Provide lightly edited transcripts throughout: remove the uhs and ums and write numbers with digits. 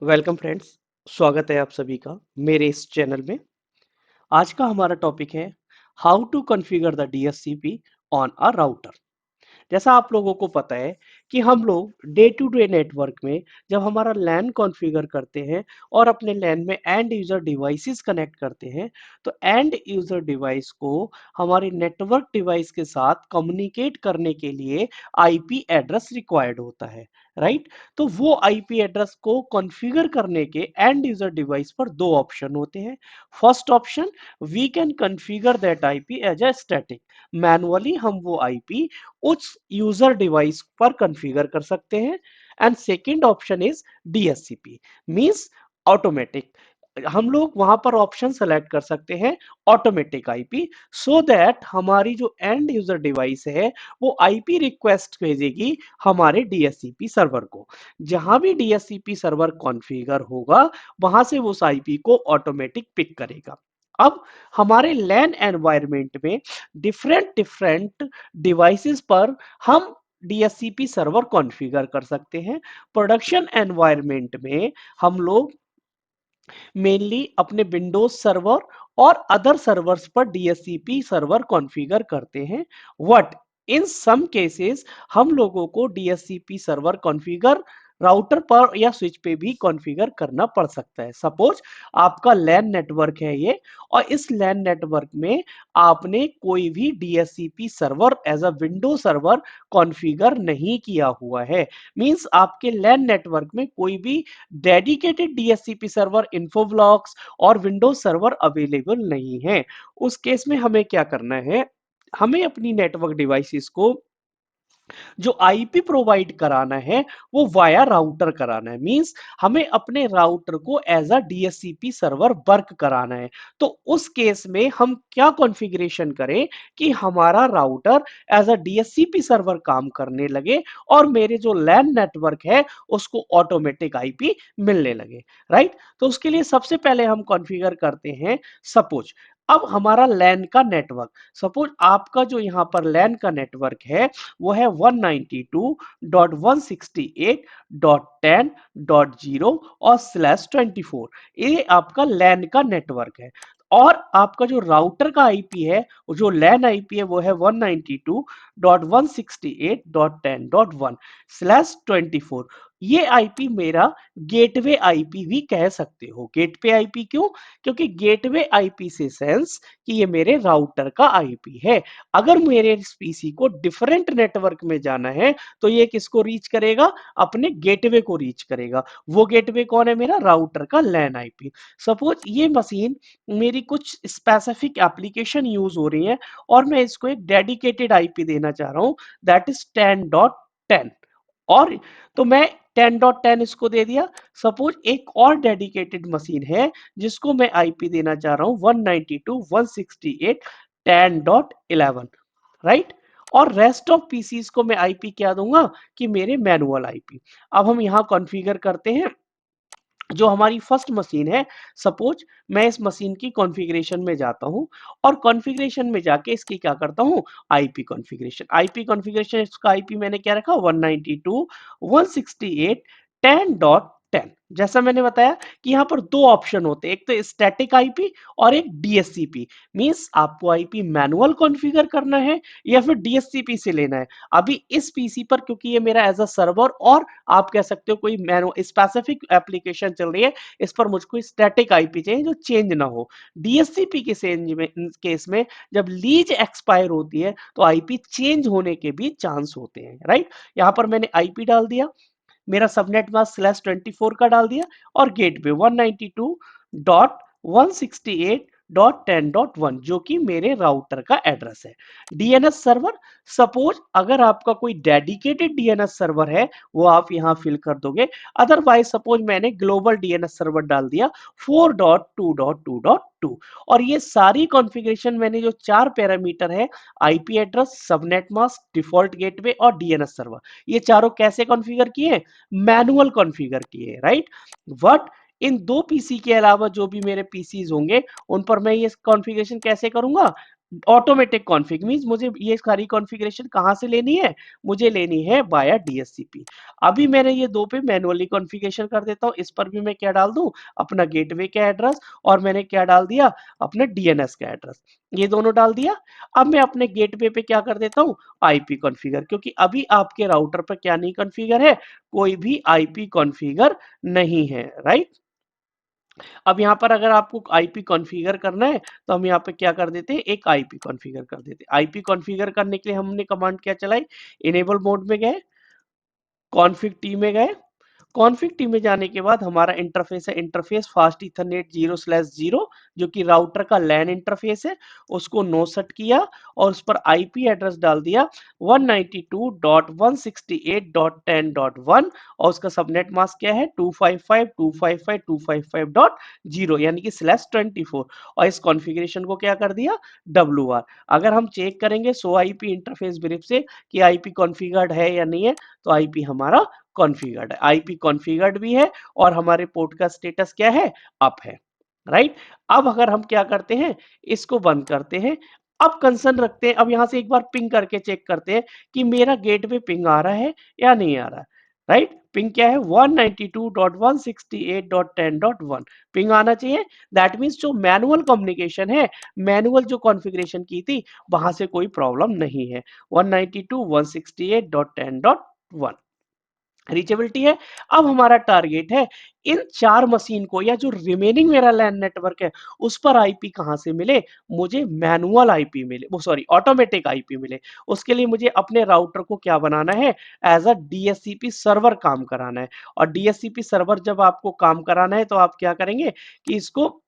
Welcome friends. स्वागत है आप सभी का मेरे इस चैनल में। आज का हमारा टॉपिक है how to configure the DHCP on a router. जैसा आप लोगों को पता है कि हम लोग डे टू डे नेटवर्क में जब हमारा लैन कॉन्फ़िगर करते हैं और अपने लैन में एंड यूज़र डिवाइसेस कनेक्ट करते हैं, तो एंड यूज़र डिवाइस को हमारे नेटवर्क डिवाइस के साथ कम्युनिकेट करने के लिए आईपी एड्रेस रिक्वायर्ड होता है, राइट? तो वो आईपी एड्रेस को कॉन्फ़िगर करने के एंड यूज़र डिवाइस पर दो ऑप्शन होते हैं। First option, we can configure that IP as a static. Manually हम वो आईपी उस यूजर डिवाइस पर कॉन्फ़िगर कर सकते हैं। And second option is DHCP, means automatic. हम लोग वहां पर ऑप्शन सेलेक्ट कर सकते हैं ऑटोमेटिक आईपी, सो दैट हमारी जो एंड यूजर डिवाइस है वो आईपी रिक्वेस्ट भेजेगी हमारे डीएचसीपी सर्वर को। जहां भी डीएचसीपी सर्वर कॉन्फ़िगर होगा वहां से उस आईपी को ऑटोमेटिक पिक करेगा। अब हमारे लैन एनवायरनमेंट में डिफरेंट डिफरेंट डिवाइसेस पर हम डीएचसीपी सर्वर कॉन्फ़िगर कर सकते हैं। प्रोडक्शन एनवायरनमेंट में हम लोग मेनली अपने विंडोज सर्वर और अदर सर्वर्स पर डीएचसीपी सर्वर कॉन्फ़िगर करते हैं। व्हाट इन सम केसेस हम लोगों को डीएचसीपी सर्वर कॉन्फ़िगर राउटर पर या स्विच पे भी कॉन्फ़िगर करना पड़ सकता है। सपोज आपका लैन नेटवर्क है ये, और इस लैन नेटवर्क में आपने कोई भी DHCP server as a window server configure नहीं किया हुआ है। मींस आपके लैन नेटवर्क में कोई भी डेडिकेटेड डीएचसीपी सर्वर, इन्फोब्लॉक्स और विंडोज सर्वर अवेलेबल नहीं है। उस केस में हमें क्या करना है, हमें अपनी नेटवर्क डिवाइसेस को जो आईपी प्रोवाइड कराना है वो वाया राउटर कराना है। मींस हमें अपने राउटर को as a DHCP server work कराना है। तो उस केस में हम क्या कॉन्फ़िगरेशन करें कि हमारा router as a DHCP server काम करने लगे और मेरे जो लैन नेटवर्क है उसको ऑटोमेटिक आईपी मिलने लगे, राइट? तो उसके लिए सबसे पहले हम कॉन्फ़िगर करते हैं, सपोज अब हमारा लैन का नेटवर्क, सपोज आपका जो यहाँ पर लैन का नेटवर्क है वो है 192.168.10.0 और /24। ये आपका लैन का नेटवर्क है। और आपका जो राउटर का आईपी है, जो लैन आईपी है, वो है 192.168.10.1/24। ये आईपी मेरा गेटवे आईपी भी कह सकते हो। गेटवे आईपी क्यों? क्योंकि गेटवे आईपी से सेंस कि ये मेरे राउटर का आईपी है। अगर मेरे इस पीसी को डिफरेंट नेटवर्क में जाना है तो ये किसको रीच करेगा? अपने गेटवे को रीच करेगा। वो गेटवे कौन है? मेरा राउटर का लैन आईपी। सपोज ये मशीन मेरी कुछ स्पेसिफिक एप्लीकेशन यूज हो रही है और मैं इसको एक डेडिकेटेड आईपी देना चाह रहा हूं, दैट इज 10.10। और तो मैं 10.10 इसको दे दिया। सपोज एक और डेडिकेटेड मशीन है जिसको मैं आईपी देना चाह रहा हूं 192.168.10.11, राइट? और रेस्ट ऑफ पीसीज को मैं आईपी क्या दूंगा कि मेरे मैनुअल आईपी। अब हम यहां कॉन्फ़िगर करते हैं जो हमारी फर्स्ट मशीन है। सपोज मैं इस मशीन की कॉन्फ़िगरेशन में जाता हूं और कॉन्फ़िगरेशन में जाके इसकी क्या करता हूं, आईपी कॉन्फ़िगरेशन। आईपी कॉन्फ़िगरेशन, इसका आईपी मैंने क्या रखा, 192.168.10.10। जैसा मैंने बताया कि यहाँ पर दो ऑप्शन होते हैं, एक तो स्टैटिक आईपी और एक डीएचसीपी। मींस आपको आईपी मैनुअल कॉन्फ़िगर करना है या फिर डीएचसीपी से लेना है। अभी इस पीसी पर क्योंकि ये मेरा एज अ सर्वर और आप कह सकते हो कोई मैनो स्पेसिफिक एप्लीकेशन चल रही है, इस पर मुझको स्टैटिक आईपी चाहिए जो चेंज ना हो। डीएचसीपी के केस में जब लीज एक्सपायर होती है तो आईपी चेंज होने के भी चांस होते हैं, राइट? यहाँ पर मैंने आईपी डाल दिया, मेरा सबनेट मास्क /24 का डाल दिया और गेटवे 192.168.10.1 जो कि मेरे राउटर का एड्रेस है। डीएनएस सर्वर, सपोज अगर आपका कोई डेडिकेटेड डीएनएस सर्वर है वो आप यहां फिल कर दोगे। अदरवाइज सपोज मैंने ग्लोबल डीएनएस सर्वर डाल दिया 4.2.2.2। और ये सारी कॉन्फ़िगरेशन मैंने जो चार पैरामीटर है, IP address, subnet mask, default gateway और डीएनएस सर्वर, ये चारों कैसे कॉन्फ़िगर किए? मैनुअल कॉन्फ़िगर किए, राइट? बट इन दो पीसी के अलावा जो भी मेरे पीसीज होंगे उन पर मैं ये कॉन्फ़िगरेशन कैसे करूंगा? ऑटोमेटिक कॉन्फ़िग मीन्स मुझे ये सारी कॉन्फ़िगरेशन कहाँ से लेनी है? मुझे लेनी है बाया डीएचसीपी। अभी मैंने ये 2 पे मैनुअली कॉन्फ़िगरेशन कर देता हूँ। इस पर भी मैं क्या डाल दूँ? अपना गेटवे का एड्रेस और मैंने क्या डाल दिया? अपना डीएनएस का एड्रेस। ये दोनों डाल दिया। अब मैं अपने गेटवे पे क्या कर देता हूँ? आईपी कॉन्फ़िगर, क्योंकि अभी आपके राउटर पे क्या नहीं कॉन्फ़िगर है? कोई भी आईपी कॉन्फ़िगर नहीं है, राइट? अब यहाँ पर अगर आपको आईपी कॉन्फ़िगर करना है, तो हम यहाँ पे क्या कर देते हैं, एक आईपी कॉन्फ़िगर कर देते हैं। आईपी कॉन्फ़िगर करने के लिए हमने कमांड क्या चलाई, इनेबल मोड में गए, कॉन्फ़िग टी में गए, कॉन्फ़िग टी में जाने के बाद हमारा इंटरफ़ेस है, इंटरफ़ेस फास्ट ईथरनेट 0/0 जो कि राउटर का लैन इंटरफ़ेस है, उसको नो सेट किया और उस पर आईपी एड्रेस डाल दिया 192.168.10.1 और उसका सबनेट मास्क क्या है 255.255.255.0 यानी कि /24 और इस कॉन्फ़िगरेशन को क्या कर दिया WR। अगर हम चेक करेंगे शो आईपी इंटरफ़ेस ब्रीफ से कि आईपी कॉन्फ़िगर्ड है या नहीं है, तो आईपी हमारा कॉन्फ़िगर्ड है, आईपी कॉन्फ़िगर्ड भी है और हमारे पोर्ट का स्टेटस क्या है, अप है, राइट? अब अगर हम क्या करते हैं, इसको बंद करते हैं। अब कंसर्न रखते हैं, अब यहाँ से एक बार पिंग करके चेक करते हैं कि मेरा गेटवे पिंग आ रहा है या नहीं आ रहा है, राइट? पिंग क्या है 192.168.10.1 पिंग आना चाहिए। दैट मीन्स जो मैनुअल कम्युनिकेशन है, मैनुअल जो कॉन्फ़िगरेशन की थी, वहाँ से कोई प्रॉब्लम नहीं है। 192.168.10.1 रीचेबिलिटी है। अब हमारा टारगेट है इन 4 मशीन को या जो रिमेनिंग मेरा लैन नेटवर्क है उस पर आईपी कहाँ से मिले, मुझे मैनुअल आईपी मिले, वो सॉरी ऑटोमेटिक आईपी मिले। उसके लिए मुझे अपने राउटर को क्या बनाना है, एज अ डीएचसीपी सर्वर काम कराना है और डीएचसीपी सर्वर जब आपको काम कराना है तो आप क्या करेंगे कि इसको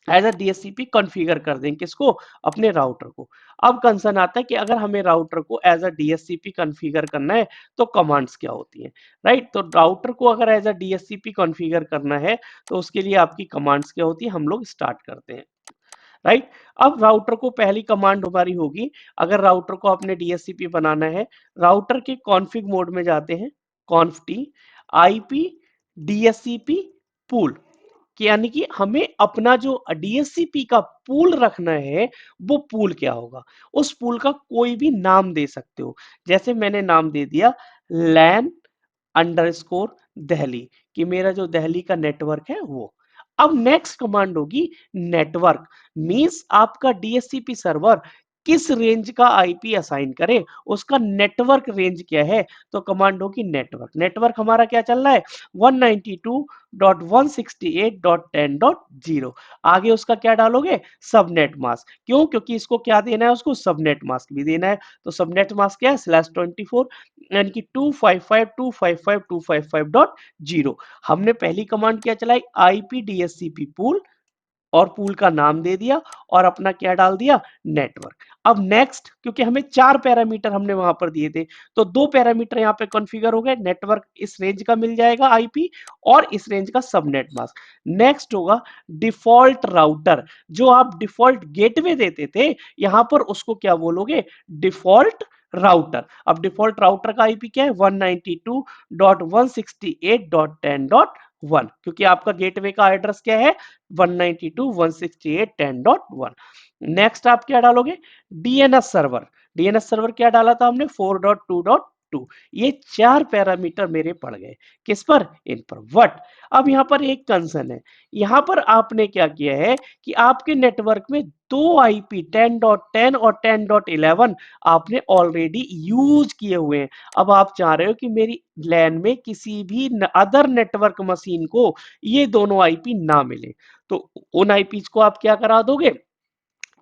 एज अ डीएचसीपी कॉन्फ़िगर कर दें किसको, अपने राउटर को। अब कंसर्न आता है कि अगर हमें राउटर को एज अ डीएचसीपी कॉन्फ़िगर करना है तो कमांड्स क्या होती हैं, राइट? तो राउटर को अगर एज अ डीएचसीपी कॉन्फ़िगर करना है तो उसके लिए आपकी कमांड्स क्या होती है, हम लोग स्टार्ट करते हैं, राइट? अब राउटर को पहली कमांड हमारी होगी, अगर राउटर को अपने डीएचसीपी बनाना है, राउटर के कॉन्फ़िग मोड में जाते हैं, कॉन्फ टी आईपी डीएचसीपी पूल, कि यानी कि हमें अपना जो डीएचसीपी का पूल रखना है, वो पूल क्या होगा? उस पूल का कोई भी नाम दे सकते हो। जैसे मैंने नाम दे दिया लैन अंडरस्कोर दिल्ली, कि मेरा जो दिल्ली का नेटवर्क है वो। अब नेक्स्ट कमांड होगी नेटवर्क, मींस आपका डीएचसीपी सर्वर किस रेंज का आईपी असाइन करे, उसका नेटवर्क रेंज क्या है, तो कमांड होगी नेटवर्क। नेटवर्क हमारा क्या चल रहा है 192.168.10.0। आगे उसका क्या डालोगे, सबनेट मास्क। क्यों? क्योंकि इसको क्या देना है, उसको सबनेट मास्क भी देना है। तो सबनेट मास्क क्या है /24 यानी कि 255.255.255.0। हमने पहली कमांड क्या चलाई, आईपीडीएससीपी पूल, और पूल का नाम दे दिया और अपना क्या डाल दिया, नेटवर्क। अब नेक्स्ट, क्योंकि हमें 4 पैरामीटर हमने वहां पर दिए थे, तो 2 पैरामीटर यहाँ पे कॉन्फ़िगर हो गए, नेटवर्क इस रेंज का मिल जाएगा आईपी और इस रेंज का सबनेट मास्क। नेक्स्ट होगा डिफॉल्ट राउटर, जो आप डिफॉल्ट गेटवे देते थे, यहां पर उसको क्या बोलोगे, डिफॉल्ट राउटर। अब डिफॉल्ट राउटर का आईपी क्या है 192.168.10.1, क्योंकि आपका गेटवे का एड्रेस क्या है 192.168.10.1। नेक्स्ट आप क्या डालोगे, डीएनएस सर्वर। डीएनएस सर्वर क्या डाला था हमने 4.2.2। ये 4 पैरामीटर मेरे पड़ गए, किस पर, इन पर। वट, अब यहाँ पर एक कंसर्न है, यहाँ पर आपने क्या किया है कि आपके नेटवर्क में दो आईपी 10.10 और 10.11 आपने ऑलरेडी यूज किए हुए हैं। अब आप चाह रहे हो कि मेरी लैन में किसी भी अदर नेटवर्क मशीन को ये दोनों आईपी ना मिले, तो उन आईपीज को आप क्या करा दोगे,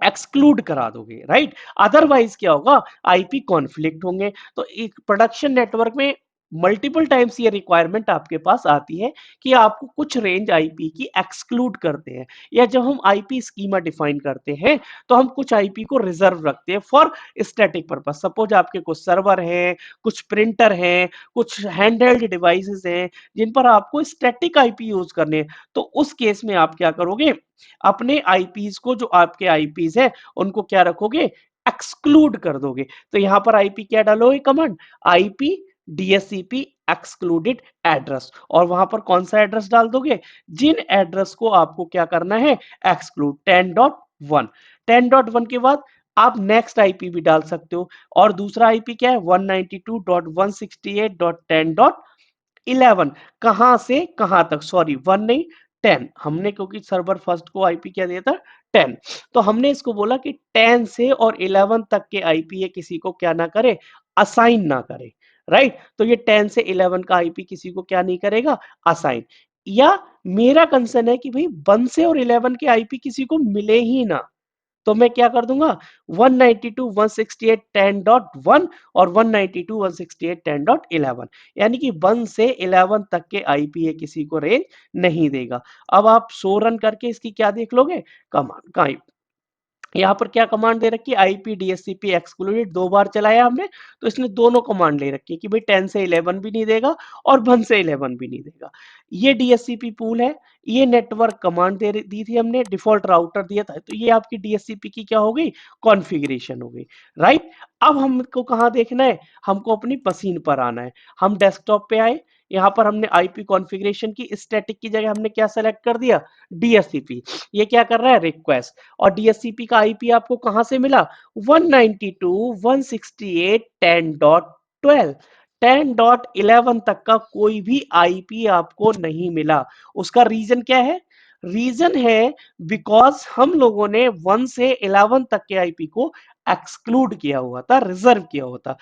एक्सक्लूड करा दोगे, राइट? अदरवाइज क्या होगा, आईपी कॉन्फ्लिक्ट होंगे। तो एक प्रोडक्शन नेटवर्क में मल्टीपल टाइम्स ये रिक्वायरमेंट आपके पास आती है कि आपको कुछ रेंज आईपी की एक्सक्लूड करते हैं, या जब हम आईपी स्कीमा डिफाइन करते हैं तो हम कुछ आईपी को रिजर्व रखते हैं फॉर स्टैटिक पर्पस। सपोज आपके कुछ सर्वर हैं, कुछ प्रिंटर हैं, कुछ हैंडहेल्ड डिवाइसेस हैं जिन पर आपको स्टैटिक आईपी यूज करने हैं, तो उस केस में आप क्या करोगे, अपने आईपीज को, जो आपके आईपीज है उनको क्या रखोगे, एक्सक्लूड कर दोगे। तो यहां पर आईपी क्या डालोगे, command IP DSCP excluded address, और वहां पर कौन सा एड्रेस डाल दोगे, जिन एड्रेस को आपको क्या करना है, एक्सक्लूड 10.1। 10.1 के बाद आप नेक्स्ट आईपी भी डाल सकते हो, और दूसरा आईपी क्या है 192.168.10.11। कहां से कहां तक, सॉरी 1 नहीं 10, हमने क्योंकि सर्वर फर्स्ट को आईपी क्या दिया था 10, तो हमने इसको बोला कि 10 से और 11 तक के आईपी ये किसी को क्या ना करे, असाइन ना करे, राइट। तो ये 10 से 11 का आईपी किसी को क्या नहीं करेगा, असाइन। या मेरा कंसर्न है कि भाई 1 से और 11 के आईपी किसी को मिले ही ना, तो मैं क्या कर दूंगा 192.168.10.1 और 192.168.10.11, यानी कि 1 से 11 तक के आईपी ये किसी को रेंज नहीं देगा। अब आप 100 रन करके इसकी क्या देख लोगे, कमांड का यहाँ पर क्या कमांड दे रखी है, आईपी डीएससीपी एक्सक्लूडेड, 2 बार चलाया हमने, तो इसने दोनों कमांड ले रखी है कि भाई 10 से 11 भी नहीं देगा और 1 से 11 भी नहीं देगा। ये डीएससीपी पूल है, ये नेटवर्क कमांड दी थी हमने, डिफॉल्ट राउटर दिया था, तो ये आपकी डीएससीपी की क्या हो गई, कॉन्फ़िगरेशन हो गई, राइट। अब हमको कहाँ देखना है, हमको अपनी मशीन पर आना है। हम डेस्कटॉप पे आए, यहाँ पर हमने आईपी कॉन्फ़िगरेशन की स्टैटिक की जगह हमने क्या सेलेक्ट कर दिया, डीएससीपी। ये क्या कर रहा है, रिक्वेस्ट, और डीएससीपी का आईपी आपको कहां से मिला, 192.168.10.12, 10.11 तक का कोई भी आईपी आपको नहीं मिला। उसका रीजन क्या है, रीजन है बिकॉज हम लोगों ने 1 से 11 तक के आईपी को एक्सक्लूड किया हुआ था, रिजर्व किया हुआ था।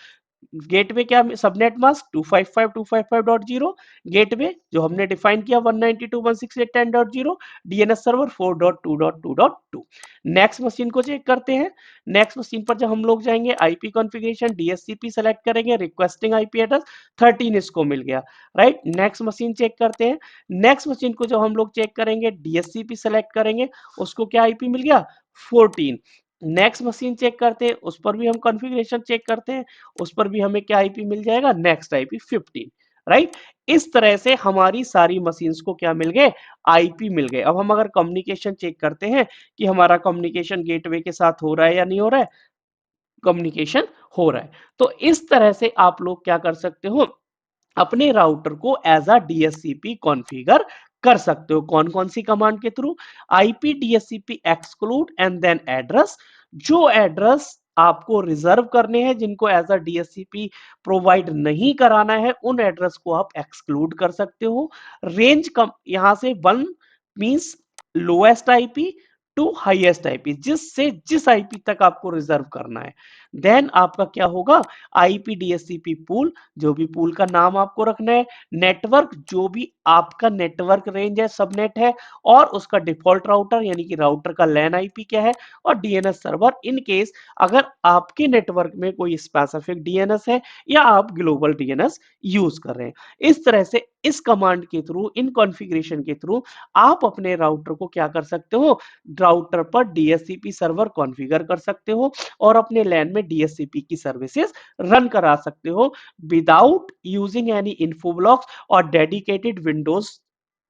गेटवे क्या, सबनेट मास्क 255.255.0, गेटवे जो हमने डिफाइन किया 192.168.10.0, डीएनएस सर्वर 4.2.2.2। नेक्स्ट मशीन को चेक करते हैं। नेक्स्ट मशीन पर जब हम लोग जाएंगे, आईपी कॉन्फ़िगरेशन डीएससीपी सेलेक्ट करेंगे, रिक्वेस्टिंग आईपी एड्रेस 13 इसको मिल गया, राइट। नेक्स्ट मशीन चेक करते हैं। नेक्स्ट मशीन को जब हम लोग चेक करेंगे, डीएससीपी सेलेक्ट करेंगे, उसको क्या आईपी मिल गया, 14। नेक्स्ट मशीन चेक करते हैं, उस पर भी हम कॉन्फ़िगरेशन चेक करते हैं, उस पर भी हमें क्या आईपी मिल जाएगा, नेक्स्ट आईपी 15, राइट। इस तरह से हमारी सारी मशीन्स को क्या मिल गए, आईपी मिल गए। अब हम अगर कम्युनिकेशन चेक करते हैं कि हमारा कम्युनिकेशन गेटवे के साथ हो रहा है या नहीं हो रहा है, कम्युनिकेशन हो रहा है। तो इस तरह से आप लोग क्या कर सकते हो, अपने राउटर को एज अ डीएससीपी कॉन्फ़िगर कर सकते हो। कौन कौन सी कमांड के थ्रू, IP DSCP exclude and then address, जो एड्रेस आपको रिजर्व करने हैं, जिनको एज अ डीएससीपी प्रोवाइड नहीं कराना है, उन एड्रेस को आप एक्सक्लूड कर सकते हो। रेंज कम, यहां से 1 means lowest IP to highest IP, जिससे जिस आईपी तक आपको रिजर्व करना है। देन आपका क्या होगा, आईपी डीएससीपी पूल, जो भी पूल का नाम आपको रखना है, नेटवर्क जो भी आपका नेटवर्क रेंज है, सबनेट है, और उसका डिफॉल्ट राउटर यानी कि राउटर का लैन आईपी क्या है, और डीएनएस सर्वर, इन केस अगर आपके नेटवर्क में कोई स्पेसिफिक डीएनएस है या आप ग्लोबल डीएनएस यूज कर रहे हैं। इस तरह से इस कमांड के थ्रू, इन कॉन्फ़िगरेशन के थ्रू आप अपने राउटर को क्या कर सकते हो, राउटर पर डीएससीपी सर्वर कॉन्फ़िगर कर सकते हो और अपने लैन में डीएससीपी की सर्विसेज रन करा सकते हो विदाउट यूजिंग एनी इन्फोब्लॉक्स और डेडिकेटेड विंडोज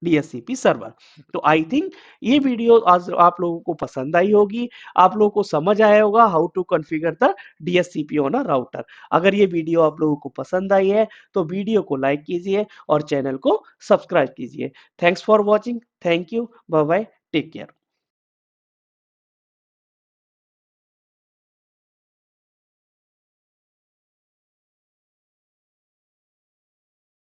डीएससीपी सर्वर। तो आई थिंक ये वीडियो आज आप लोगों को पसंद आई होगी, आप लोगों को समझ आया होगा how to configure the DSCP on a router. अगर ये वीडियो आप लोगों को पसंद आई है तो वीडियो को लाइक कीजिए और चैनल को सब्सक्राइब कीजिए। Thanks for watching, thank you, bye bye, take care.